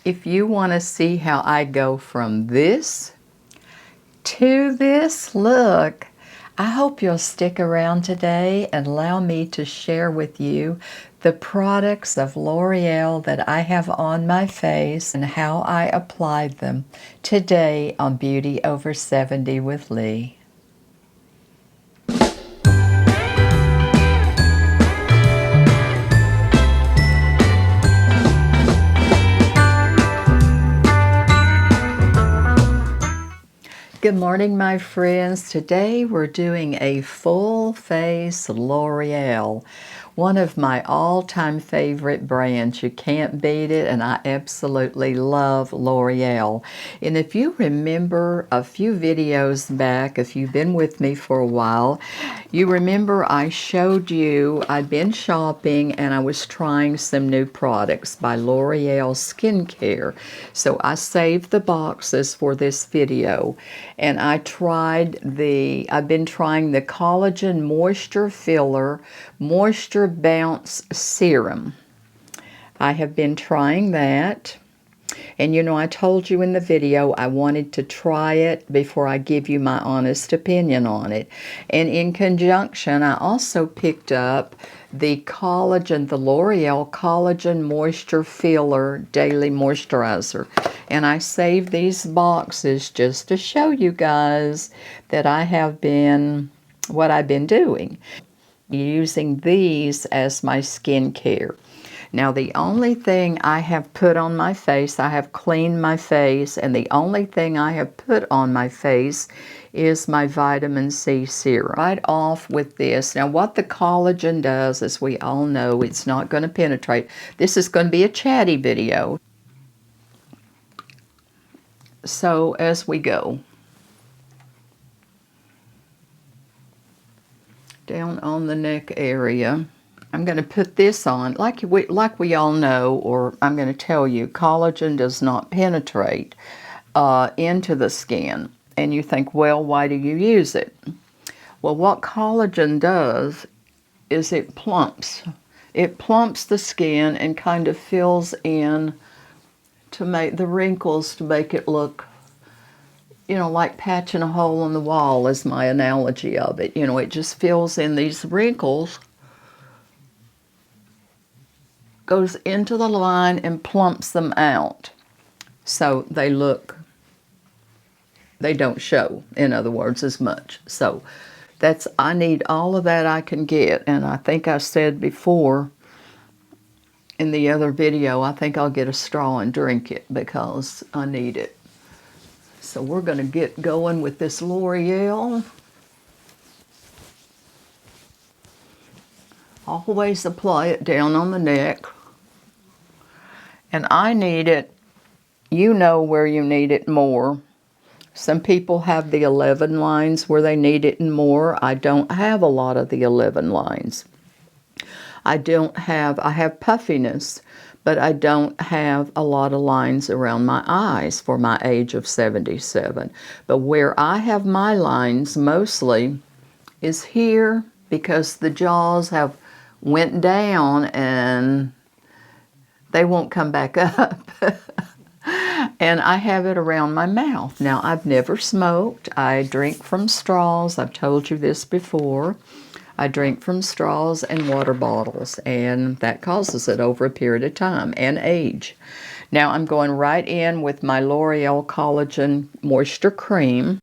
If you want to see how I go from this to this look, I hope you'll stick around today and allow me to share with you the products of L'Oreal that I have on my face and how I applied them today on Beauty Over 70 with Lee. Good morning, my friends. Today we're doing a full face L'Oreal, one of my all-time favorite brands. You can't beat it, and I absolutely love L'Oreal. And if you remember a few videos back, if you've been with me for a while, you remember I showed you I'd been shopping and I was trying some new products by L'Oreal Skincare. So I saved the boxes for this video. And I've been trying the Collagen Moisture Filler Moisture Bounce Serum. I have been trying that. And you know, I told you in the video I wanted to try it before I give you my honest opinion on it. And in conjunction, I also picked up the L'Oreal Collagen Moisture Filler Daily Moisturizer. And I saved these boxes just to show you guys that what I've been doing. Using these as my skincare. Now the only thing I have put on my face, I have cleaned my face, and the only thing I have put on my face is my vitamin C serum. Right off with this. Now what the collagen does, as we all know, it's not going to penetrate. This is going to be a chatty video. So as we go down on the neck area, I'm going to put this on. Like we all know, or I'm going to tell you, collagen does not penetrate into the skin. And you think, well, why do you use it? Well, what collagen does is it plumps. It plumps the skin and kind of fills in to make the wrinkles, to make it look, you know, like patching a hole in the wall is my analogy of it. You know, it just fills in these wrinkles, goes into the line and plumps them out. So they don't show, in other words, as much. So I need all of that I can get. And I think I said before in the other video, I think I'll get a straw and drink it because I need it. So we're going to get going with this L'Oreal. Always apply it down on the neck. And I need it, you know where you need it more. Some people have the 11 lines where they need it more. I don't have a lot of the 11 lines. I have puffiness, but I don't have a lot of lines around my eyes for my age of 77. But where I have my lines mostly is here, because the jaws have went down and they won't come back up. And I have it around my mouth. Now, I've never smoked. I drink from straws. I've told you this before. I drink from straws and water bottles, and that causes it over a period of time and age. Now I'm going right in with my L'Oreal Collagen Moisture Cream.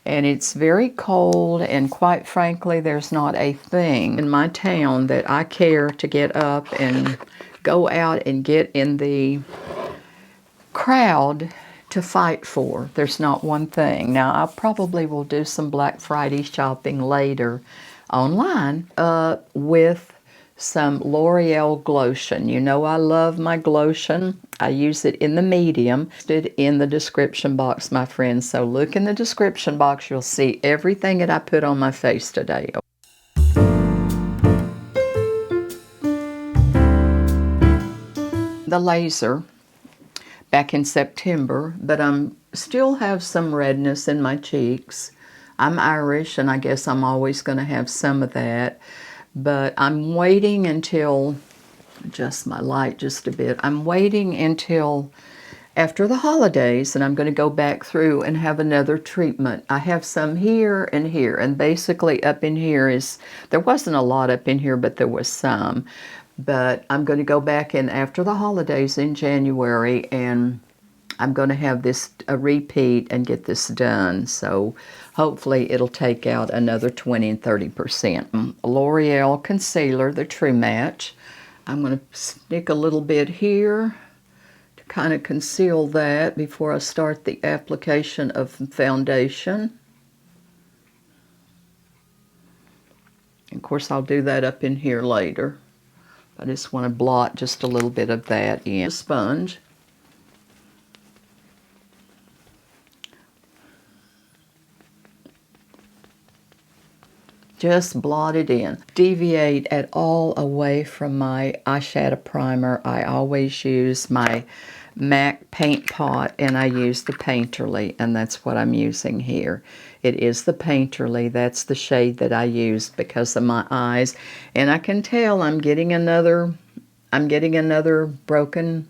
And it's very cold, and quite frankly, there's not a thing in my town that I care to get up and go out and get in the crowd to fight for. There's not one thing. Now, I probably will do some Black Friday shopping later online with some L'Oreal Glotion. You know I love my Glotion. I use it in the medium. It's in the description box, my friends. So look in the description box. You'll see everything that I put on my face today. The laser. back in September, but I'm still have some redness in my cheeks. I'm Irish, and I guess I'm always going to have some of that, but I'm waiting until, adjust my light just a bit, I'm waiting until after the holidays, and I'm going to go back through and have another treatment. I have some here, and basically up in here is, there wasn't a lot up in here, but there was some. But I'm going to go back in after the holidays in January, and I'm going to have this a repeat and get this done. So hopefully it'll take out another 20 and 30%. L'Oreal Concealer, the True Match. I'm going to stick a little bit here to kind of conceal that before I start the application of foundation. Of course, I'll do that up in here later. I just want to blot just a little bit of that in. A sponge. Just blot it in. Deviate at all away from my eyeshadow primer. I always use my MAC paint pot, and I use the Painterly, and that's what I'm using here. It is the Painterly. That's the shade that I use because of my eyes, and I can tell I'm getting another broken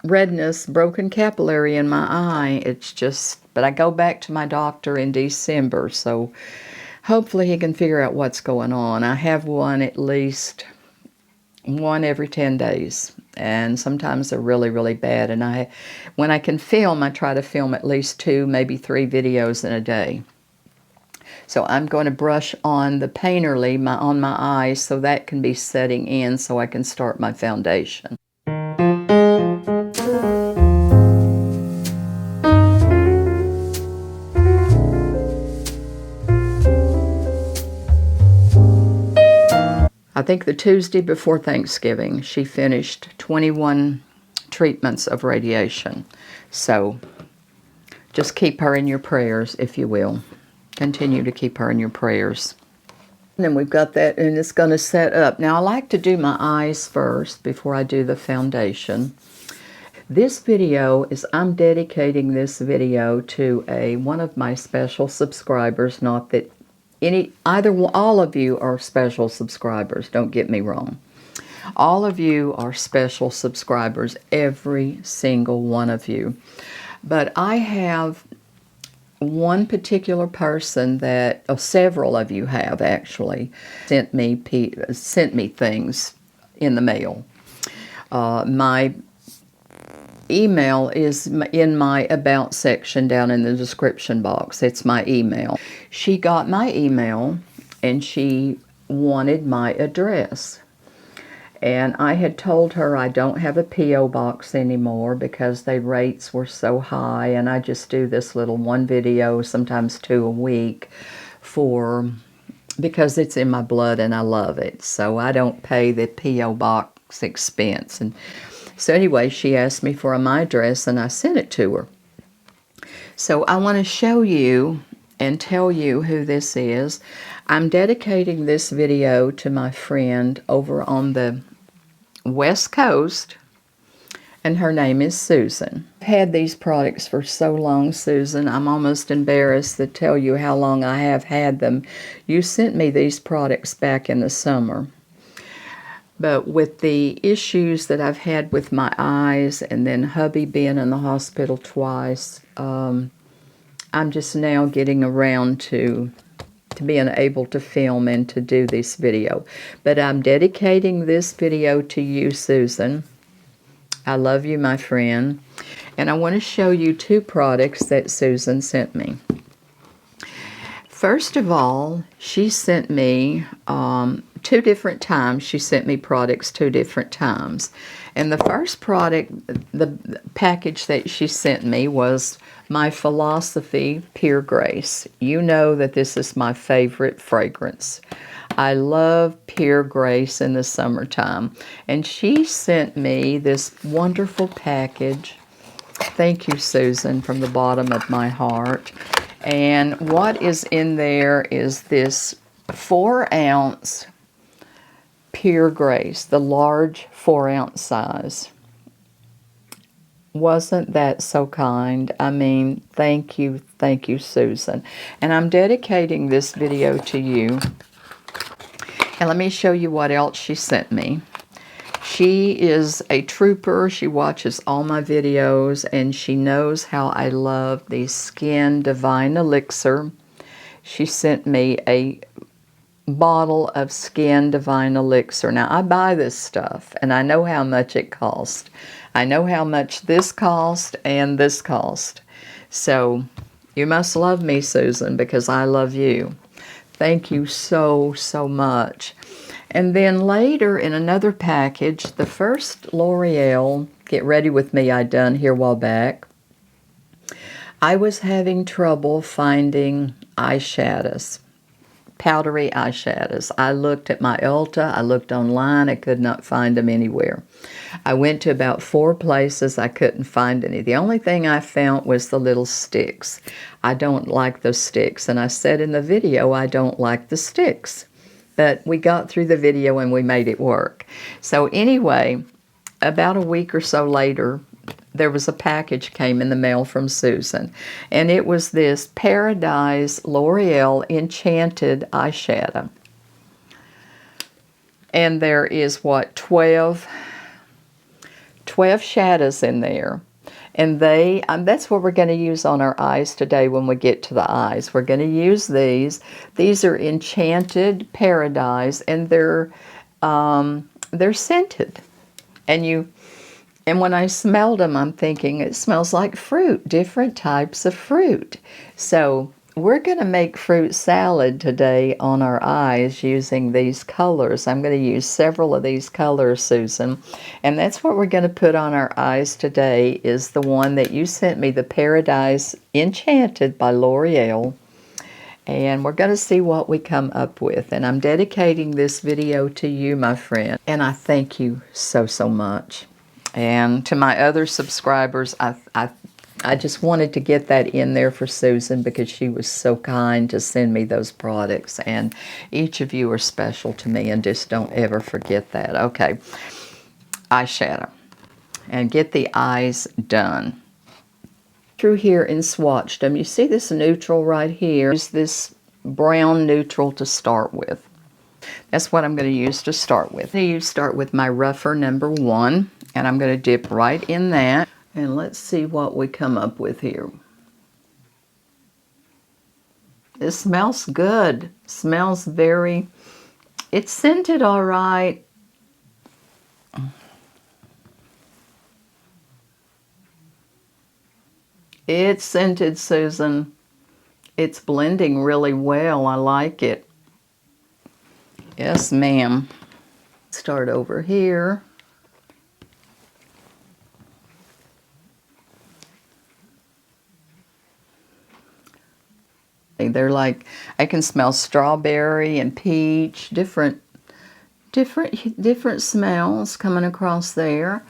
redness, broken capillary in my eye. It's just, but I go back to my doctor in December, so hopefully he can figure out what's going on. I have one at least one every 10 days. And sometimes they're really, really bad. And when I can film, I try to film at least 2, maybe 3 videos in a day. So I'm going to brush on the Painterly on my eyes so that can be setting in so I can start my foundation. I think the Tuesday before Thanksgiving, she finished 21 treatments of radiation. So just keep her in your prayers, if you will. Continue to keep her in your prayers. And then we've got that, and it's going to set up. Now, I like to do my eyes first before I do the foundation. This video is, I'm dedicating this video to one of my special subscribers. Not that all of you are special subscribers, don't get me wrong. All of you are special subscribers, every single one of you. But I have one particular person that, several of you have actually, sent me things in the mail. My email is in my About section down in the description box. It's my email. She got my email and she wanted my address. And I had told her I don't have a P.O. box anymore because the rates were so high, and I just do this little 1 video, sometimes 2 a week, because it's in my blood and I love it. So I don't pay the P.O. box expense. And so anyway, she asked me for my address, and I sent it to her. So I want to show you and tell you who this is. I'm dedicating this video to my friend over on the West Coast, and her name is Susan. I've had these products for so long, Susan, I'm almost embarrassed to tell you how long I have had them. You sent me these products back in the summer. But with the issues that I've had with my eyes, and then hubby being in the hospital twice, I'm just now getting around to being able to film and to do this video. But I'm dedicating this video to you, Susan. I love you, my friend. And I want to show you 2 products that Susan sent me. First of all, she sent me 2 different times. She sent me products 2 different times. And the first product, the package that she sent me was my Philosophy Pure Grace. You know that this is my favorite fragrance. I love Pure Grace in the summertime. And she sent me this wonderful package. Thank you, Susan, from the bottom of my heart. And what is in there is this 4-ounce Pure Grace, the large 4-ounce size. Wasn't that so kind? I mean, thank you, Susan. And I'm dedicating this video to you. And let me show you what else she sent me. She is a trooper. She watches all my videos, and she knows how I love the Skin Divine Elixir. She sent me a bottle of Skin Divine Elixir. Now, I buy this stuff, and I know how much it cost. I know how much this cost and this cost. So, you must love me, Susan, because I love you. Thank you so, so much. And then later in another package, the first L'Oreal Get Ready With Me I done here a while back, I was having trouble finding eyeshadows, powdery eyeshadows. I looked at my Ulta, I looked online, I could not find them anywhere. I went to about 4 places, I couldn't find any. The only thing I found was the little sticks. I don't like those sticks, and I said in the video I don't like the sticks. But we got through the video and we made it work. So anyway, about a week or so later, there was a package came in the mail from Susan. And it was this Paradise L'Oreal Enchanted eyeshadow. And there is, what, 12 shadows in there. And that's what we're going to use on our eyes today when we get to the eyes. We're going to use these. These are Enchanted Paradise, and they're scented. And when I smelled them, I'm thinking it smells like fruit, different types of fruit. So we're going to make fruit salad today on our eyes using these colors. I'm going to use several of these colors, Susan. And that's what we're going to put on our eyes today is the one that you sent me, the Paradise Enchanted by L'Oreal. And we're going to see what we come up with. And I'm dedicating this video to you, my friend. And I thank you so, so much. And to my other subscribers, I just wanted to get that in there for Susan because she was so kind to send me those products. And each of you are special to me, and just don't ever forget that. Okay, eyeshadow. And get the eyes done. Through here and swatched them. You see this neutral right here? Use this brown neutral to start with. That's what I'm going to use to start with. You start with my rougher number 1, and I'm going to dip right in that. And let's see what we come up with here. It smells good. Smells very, it's scented all right. It's scented, Susan. It's blending really well. I like it. Yes, ma'am. Start over here. They're like, I can smell strawberry and peach, different smells coming across there.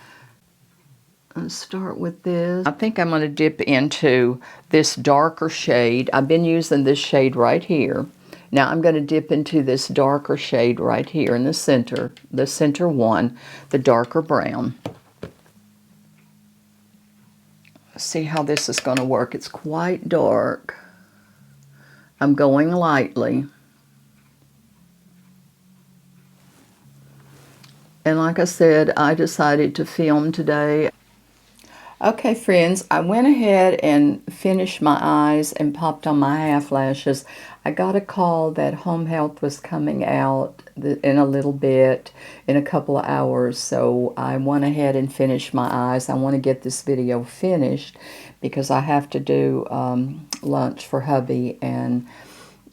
Let's start with this. I think I'm going to dip into this darker shade. I've been using this shade right here. Now I'm going to dip into this darker shade right here in the center one, the darker brown. See how this is going to work. It's quite dark. I'm going lightly. And like I said, I decided to film today. Okay, friends, I went ahead and finished my eyes and popped on my half lashes. I got a call that home health was coming out in a little bit, in a couple of hours, so I went ahead and finished my eyes. I want to get this video finished because I have to do lunch for hubby and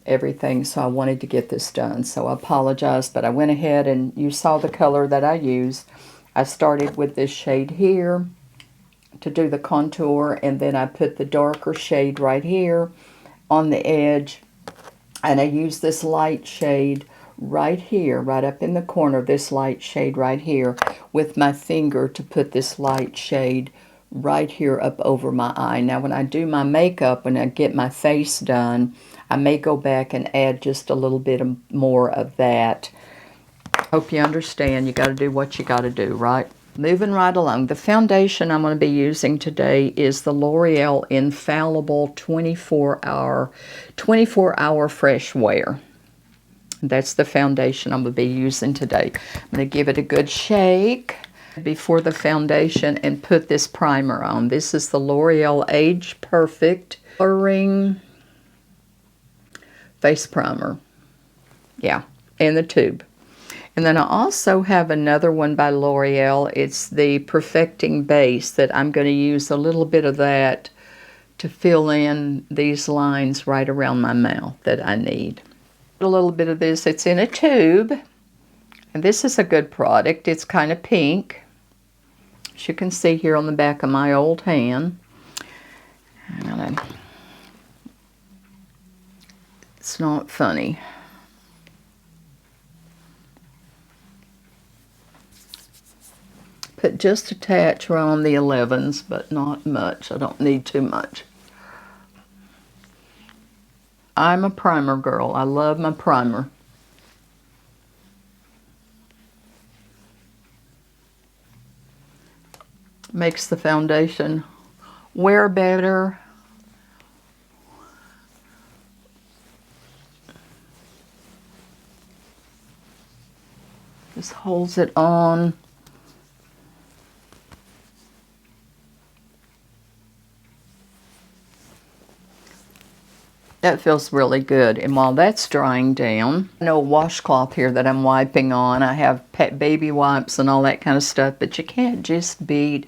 everything, so I wanted to get this done. So I apologize, but I went ahead and you saw the color that I used. I started with this shade here to do the contour, and then I put the darker shade right here on the edge, and I used this light shade right here, right up in the corner, this light shade right here with my finger to put this light shade right here up over my eye. Now when I do my makeup, when I get my face done, I may go back and add just a little bit more of that. Hope you understand. You got to do what you got to do, right? Moving right along, the foundation I'm going to be using today is the L'Oreal Infallible 24-hour Fresh Wear. That's the foundation I'm going to be using today. I'm going to give it a good shake before the foundation and put this primer on. This is the L'Oreal Age Perfect Blurring Face Primer. Yeah, in the tube. And then I also have another one by L'Oreal. It's the Perfecting Base that I'm going to use a little bit of that to fill in these lines right around my mouth that I need. A little bit of this. It's in a tube. And this is a good product. It's kind of pink, as you can see here on the back of my old hand. It's not funny. Put just a touch around the 11s, but not much. I don't need too much. I'm a primer girl. I love my primer. Makes the foundation wear better. Just holds it on. That feels really good. And while that's drying down, no washcloth here that I'm wiping on. I have pet baby wipes and all that kind of stuff, but you can't just beat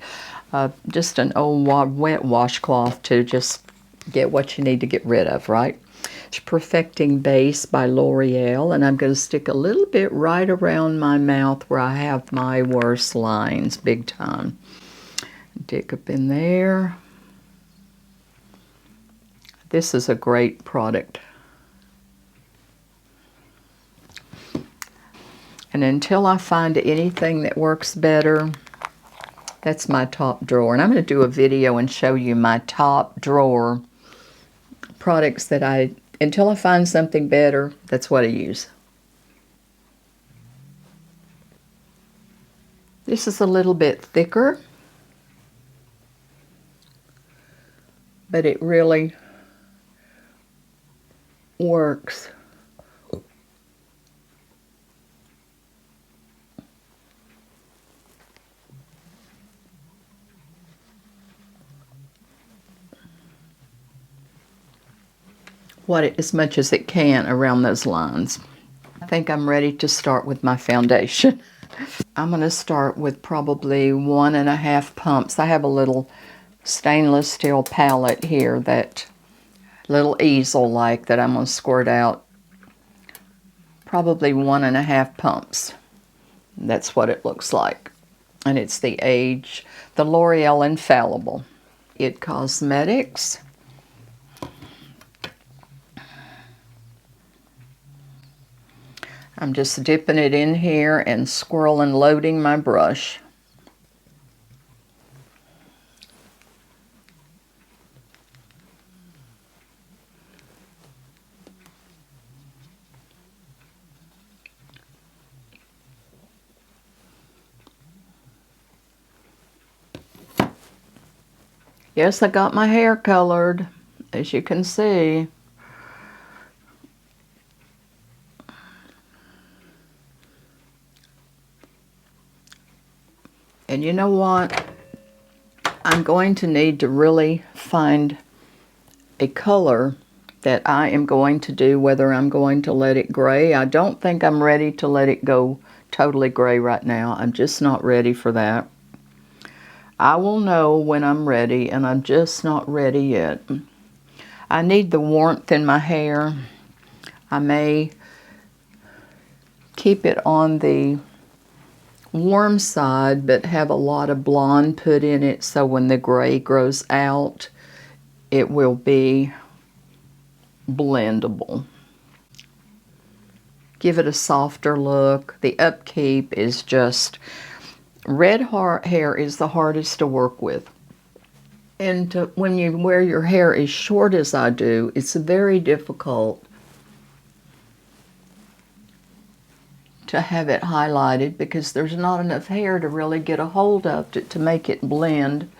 just an old wet washcloth to just get what you need to get rid of, right? It's Perfecting Base by L'Oreal, and I'm going to stick a little bit right around my mouth where I have my worst lines, big time. Dig up in there. This is a great product. And until I find anything that works better, that's my top drawer. And I'm going to do a video and show you my top drawer products that until I find something better, that's what I use. This is a little bit thicker, but it really works. As much as it can around those lines. I think I'm ready to start with my foundation. I'm going to start with probably 1.5 pumps. I have a little stainless steel palette here, that little easel like, that I'm going to squirt out probably 1.5 pumps. That's what it looks like. And it's the L'Oreal Infallible. It Cosmetics. I'm just dipping it in here and swirling, loading my brush. Yes, I got my hair colored, as you can see. And you know what? I'm going to need to really find a color that I am going to do, whether I'm going to let it gray. I don't think I'm ready to let it go totally gray right now. I'm just not ready for that. I will know when I'm ready, and I'm just not ready yet. I need the warmth in my hair. I may keep it on the warm side, but have a lot of blonde put in it, so when the gray grows out, it will be blendable. Give it a softer look. The upkeep is just, red hair is the hardest to work with. And when you wear your hair as short as I do, it's very difficult to have it highlighted because there's not enough hair to really get a hold of it to make it blend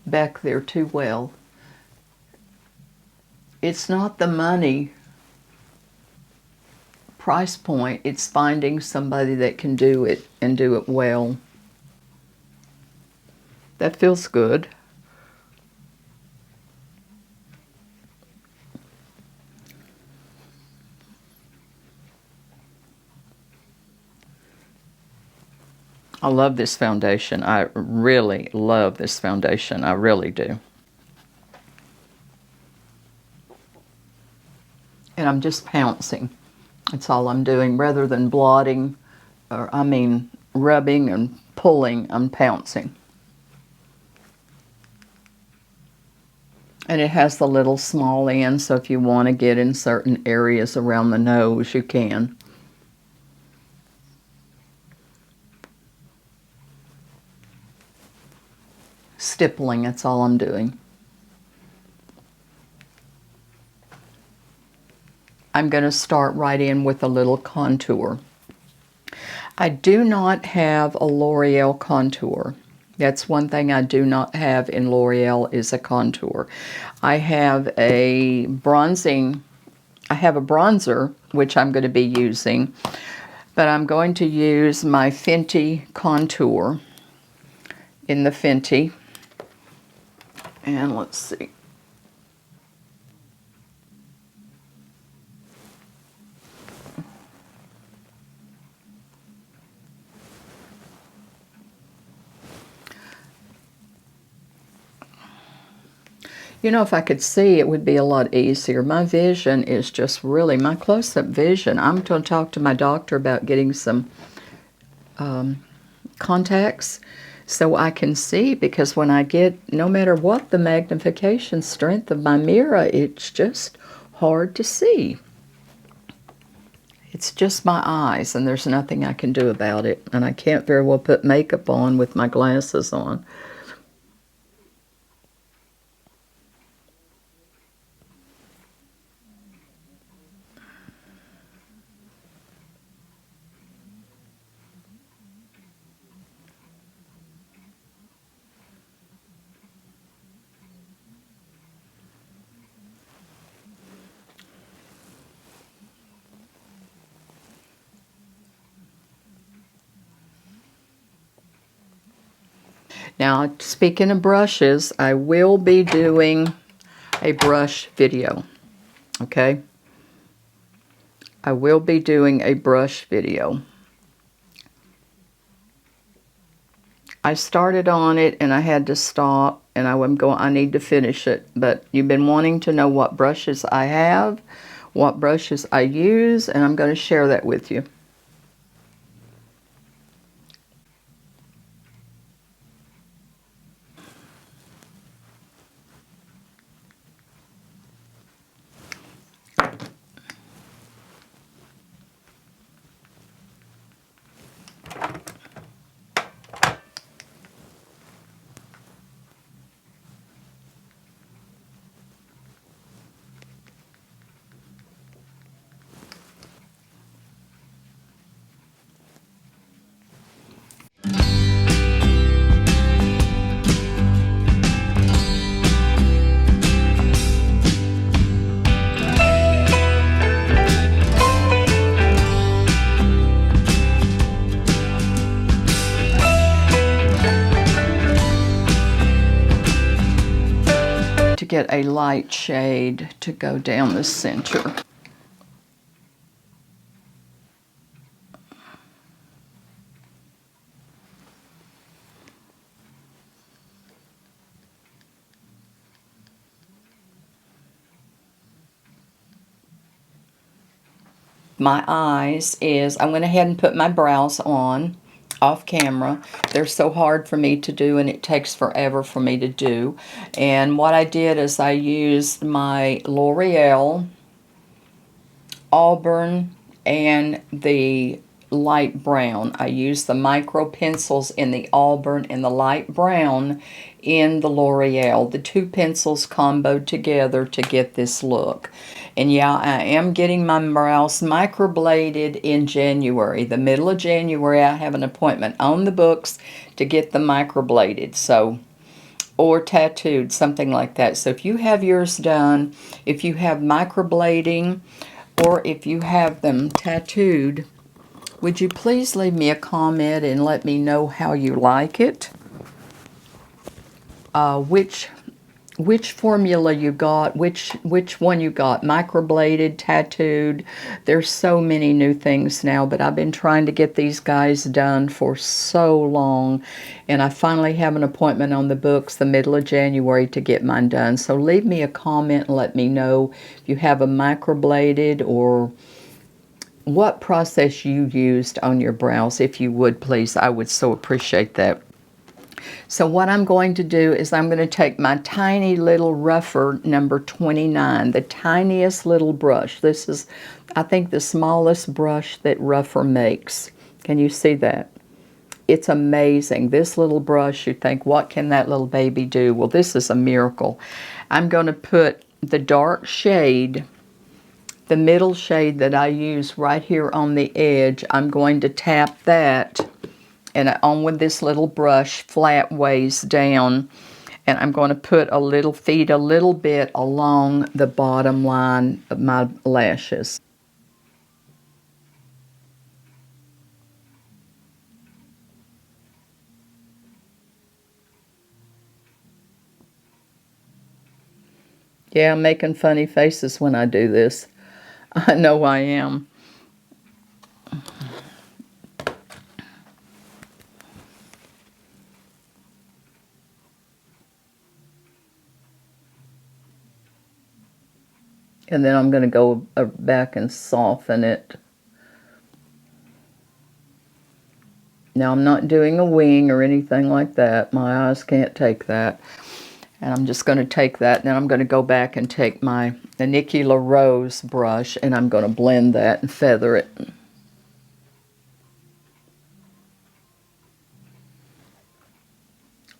back there too well. It's not the money price point, it's finding somebody that can do it and do it well. That feels good. I love this foundation. I really love this foundation. I really do. And I'm just pouncing. That's all I'm doing. Rather than blotting, or rubbing and pulling, I'm pouncing. And it has the little small end, so if you want to get in certain areas around the nose, you can. Stippling, that's all I'm doing. I'm going to start right in with a little contour. I do not have a L'Oreal contour. That's one thing I do not have in L'Oreal is a contour. I have a bronzer, which I'm going to be using, but I'm going to use my Fenty contour in the Fenty. And let's see. You know, if I could see, it would be a lot easier. My vision is just really, my close-up vision. I'm going to talk to my doctor about getting some contacts so I can see, because when I get, no matter what the magnification strength of my mirror, it's just hard to see. It's just my eyes, and there's nothing I can do about it. And I can't very well put makeup on with my glasses on. Now, speaking of brushes, I will be doing a brush video, okay? I will be doing a brush video. I started on it and I had to stop, and I need to finish it. But you've been wanting to know what brushes I have, what brushes I use, and I'm going to share that with you. To get a light shade to go down the center. My eyes is, I went ahead and put my brows on off camera. They're so hard for me to do, and it takes forever for me to do. And what I did is I used my L'Oreal Auburn and the light brown. I used the micro pencils in the Auburn and the light brown in the L'Oreal, the two pencils comboed together to get this look. And yeah, I am getting my brows microbladed in January. The middle of January, I have an appointment on the books to get them microbladed. So, or tattooed, something like that. So if you have yours done, if you have microblading, or if you have them tattooed, would you please leave me a comment and let me know how you like it? Which formula you got, which one you got, microbladed, tattooed. There's so many new things now, but I've been trying to get these guys done for so long, and I finally have an appointment on the books the middle of January to get mine done. So leave me a comment and let me know if you have a microbladed or what process you used on your brows. If you would, please, I would so appreciate that. So what I'm going to do is I'm going to take my tiny little rougher number 29, the tiniest little brush. This is, I think, the smallest brush that rougher makes. Can you see that? It's amazing. This little brush, you think, what can that little baby do? Well, this is a miracle. I'm going to put the dark shade, the middle shade that I use right here on the edge. I'm going to tap that and on with this little brush flat ways down, and I'm going to feed a little bit along the bottom line of my lashes. Yeah, I'm making funny faces when I do this. I know I am. And then I'm going to go back and soften it. Now I'm not doing a wing or anything like that. My eyes can't take that. And I'm just going to take that, and then I'm going to go back and take my Nikki LaRose brush, and I'm going to blend that and feather it.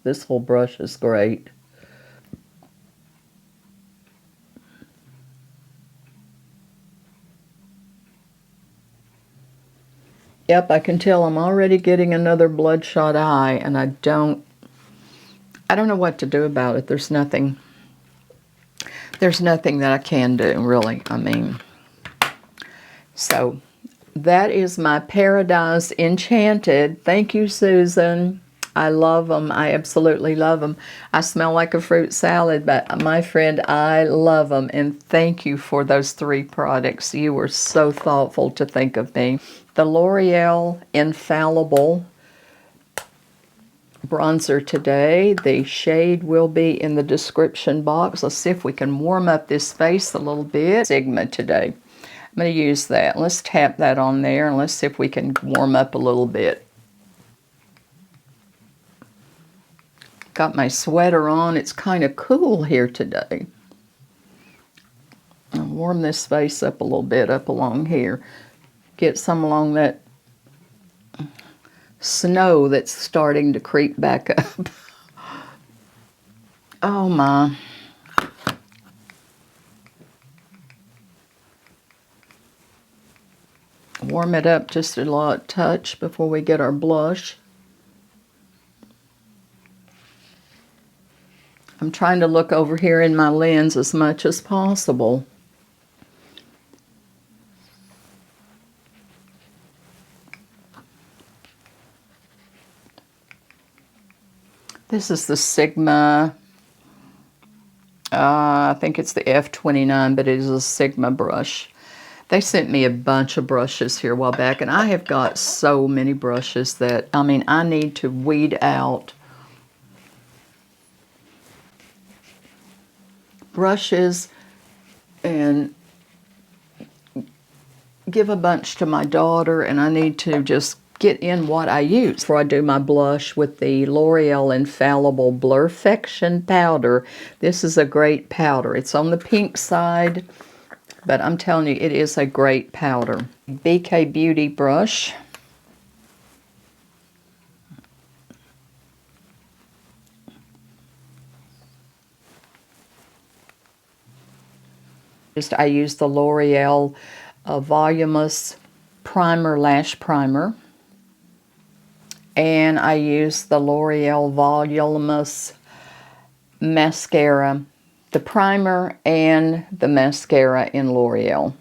This whole brush is great. Yep, I can tell I'm already getting another bloodshot eye, and I don't know what to do about it. There's nothing that I can do, really. I mean, so that is my Paradise Enchanted. Thank you, Susan. I love them. I absolutely love them. I smell like a fruit salad, but my friend, I love them. And thank you for those 3 products. You were so thoughtful to think of me. The L'Oreal Infallible bronzer today. The shade will be in the description box. Let's see if we can warm up this face a little bit. Sigma today. I'm going to use that. Let's tap that on there and let's see if we can warm up a little bit. Got my sweater on. It's kind of cool here today. I'll warm this face up a little bit up along here. Get some along that snow that's starting to creep back up. Oh my. Warm it up just a light touch before we get our blush. I'm trying to look over here in my lens as much as possible. This is the Sigma, I think it's the F29, but it is a Sigma brush. They sent me a bunch of brushes here a while back, and I have got so many brushes that, I mean, I need to weed out brushes and give a bunch to my daughter, and I need to just get in what I use. Before I do my blush with the L'Oreal Infallible Blurfection powder. This is a great powder. It's on the pink side, but I'm telling you, it is a great powder. BK Beauty brush. I use the L'Oreal Voluminous Primer Lash Primer. And I use the L'Oreal Voluminous Mascara, the primer and the mascara in L'Oreal.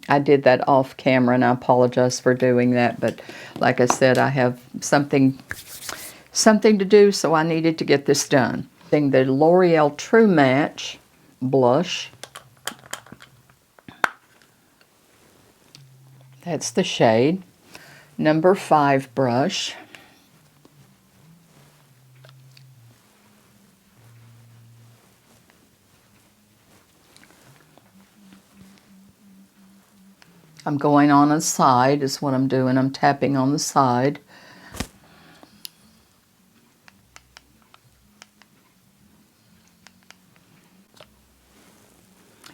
I did that off camera and I apologize for doing that, but like I said, I have something to do, so I needed to get this done. The L'Oreal True Match blush. That's the shade. Number 5 brush. I'm going on a side is what I'm doing. I'm tapping on the side.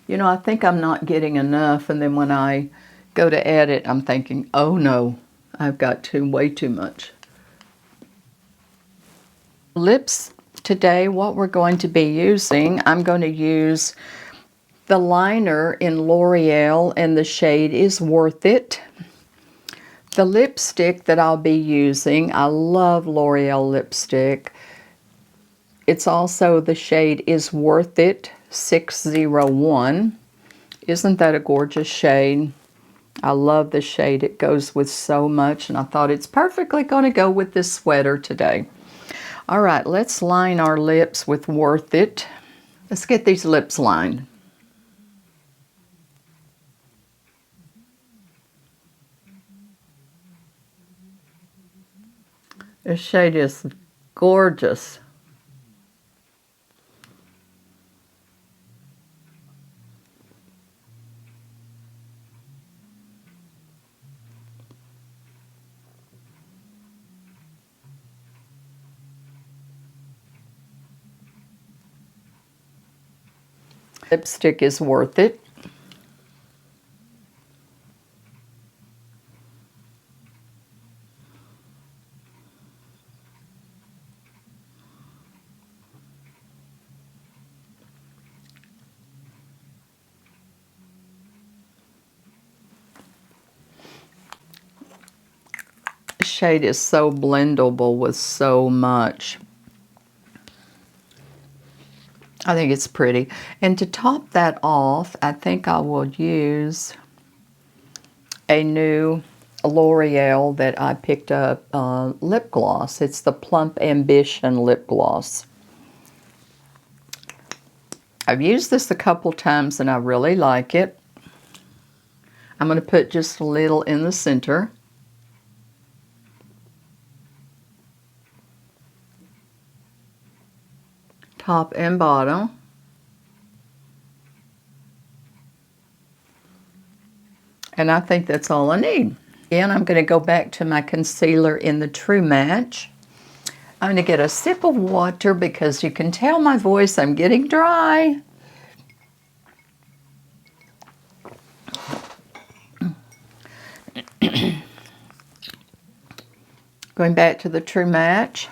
You know, I think I'm not getting enough, and then when I go to edit, I'm thinking, oh no, I've got way too much. Lips today, what we're going to be using, I'm going to use the liner in L'Oreal, and the shade is Worth It. The lipstick that I'll be using, I love L'Oreal lipstick. It's also, the shade is Worth It 601. Isn't that a gorgeous shade? I love the shade. It goes with so much, and I thought it's perfectly going to go with this sweater today. All right, let's line our lips with Worth It. Let's get these lips lined. This shade is gorgeous. Lipstick is Worth It. This shade is so blendable with so much. I think it's pretty. And to top that off, I think I will use a new L'Oreal that I picked up lip gloss. It's the Plump Ambition lip gloss. I've used this a couple times and I really like it. I'm going to put just a little in the center. Top and bottom. And I think that's all I need. And I'm going to go back to my concealer in the True Match. I'm going to get a sip of water because you can tell my voice, I'm getting dry. Going back to the True Match.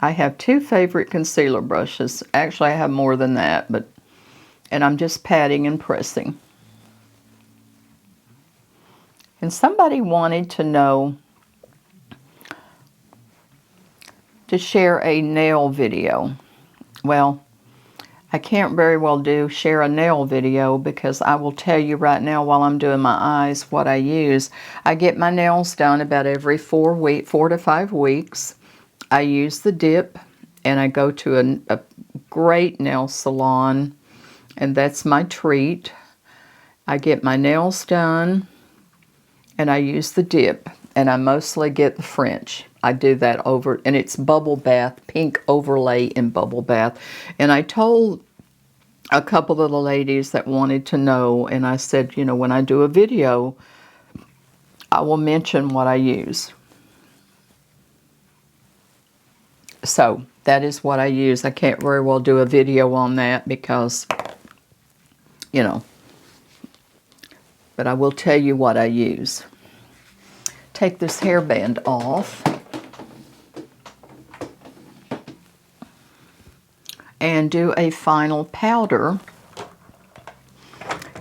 I have 2 favorite concealer brushes. Actually, I have more than that, and I'm just patting and pressing. And somebody wanted to know to share a nail video. Well, I can't very well share a nail video because I will tell you right now while I'm doing my eyes what I use. I get my nails done about every 4 to 5 weeks. I use the dip, and I go to a great nail salon, and that's my treat. I get my nails done, and I use the dip, and I mostly get the French. I do that over, and it's bubble bath, pink overlay in bubble bath. And I told a couple of the ladies that wanted to know, and I said, you know, when I do a video, I will mention what I use. So that is what I use. I can't very well do a video on that because you know, but I will tell you what I use. Take this hairband off. And do a final powder.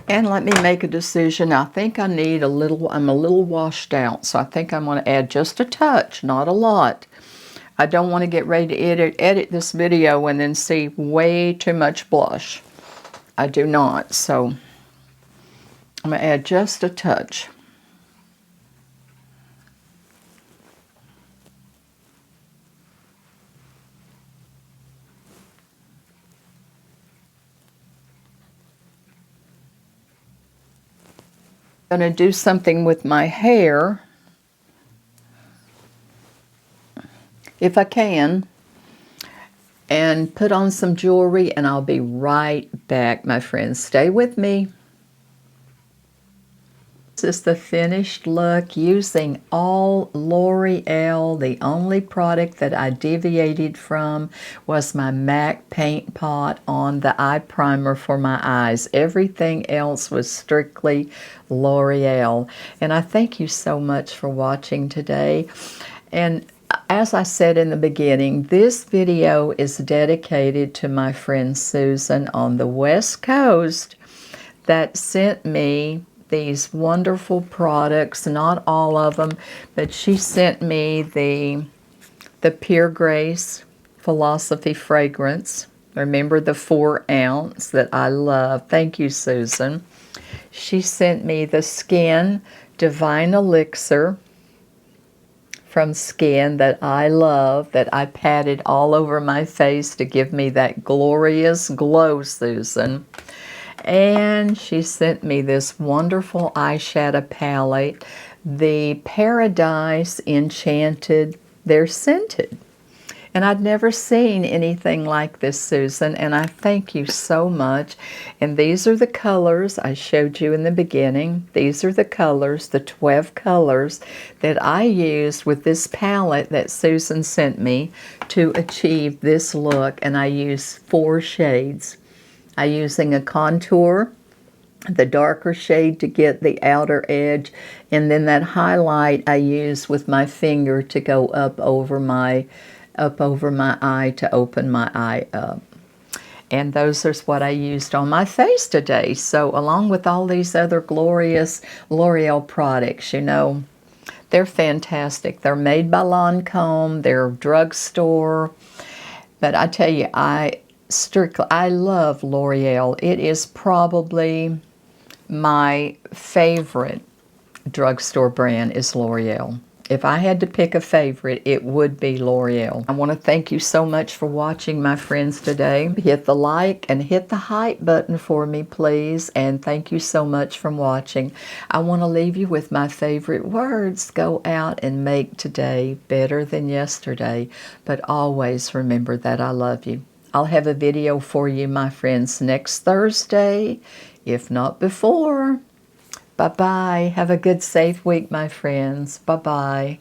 And let me make a decision. I think I need a little, I'm a little washed out, so I think I'm going to add just a touch, not a lot. I don't want to get ready to edit this video and then see way too much blush. I do not, so I'm going to add just a touch. I'm going to do something with my hair, if I can, and put on some jewelry, and I'll be right back, my friends. Stay with me. This is the finished look using all L'Oreal. The only product that I deviated from was my MAC paint pot on the eye primer for my eyes. Everything else was strictly L'Oreal. And I thank you so much for watching today. And as I said in the beginning, this video is dedicated to my friend Susan on the West Coast that sent me these wonderful products. Not all of them, but she sent me the Pure Grace Philosophy fragrance. Remember the 4 ounce that I love. Thank you, Susan. She sent me the Skin Divine Elixir from Skin that I love, that I patted all over my face to give me that glorious glow, Susan. And she sent me this wonderful eyeshadow palette, the Paradise Enchanted. They're scented. And I'd never seen anything like this, Susan, and I thank you so much. And these are the colors I showed you in the beginning. These are the colors, the 12 colors that I used with this palette that Susan sent me to achieve this look. And I used 4 shades. I'm using a contour, the darker shade to get the outer edge, and then that highlight I use with my finger to go up over my eye to open my eye up. And those are what I used on my face today. So along with all these other glorious L'Oreal products, you know, they're fantastic. They're made by Lancome. They're drugstore. But I tell you, I love L'Oreal. It is probably my favorite drugstore brand is L'Oreal. If I had to pick a favorite, it would be L'Oreal. I want to thank you so much for watching, my friends, today. Hit the like and hit the hype button for me, please. And thank you so much for watching. I want to leave you with my favorite words. Go out and make today better than yesterday. But always remember that I love you. I'll have a video for you, my friends, next Thursday, if not before. Bye-bye. Have a good, safe week, my friends. Bye-bye.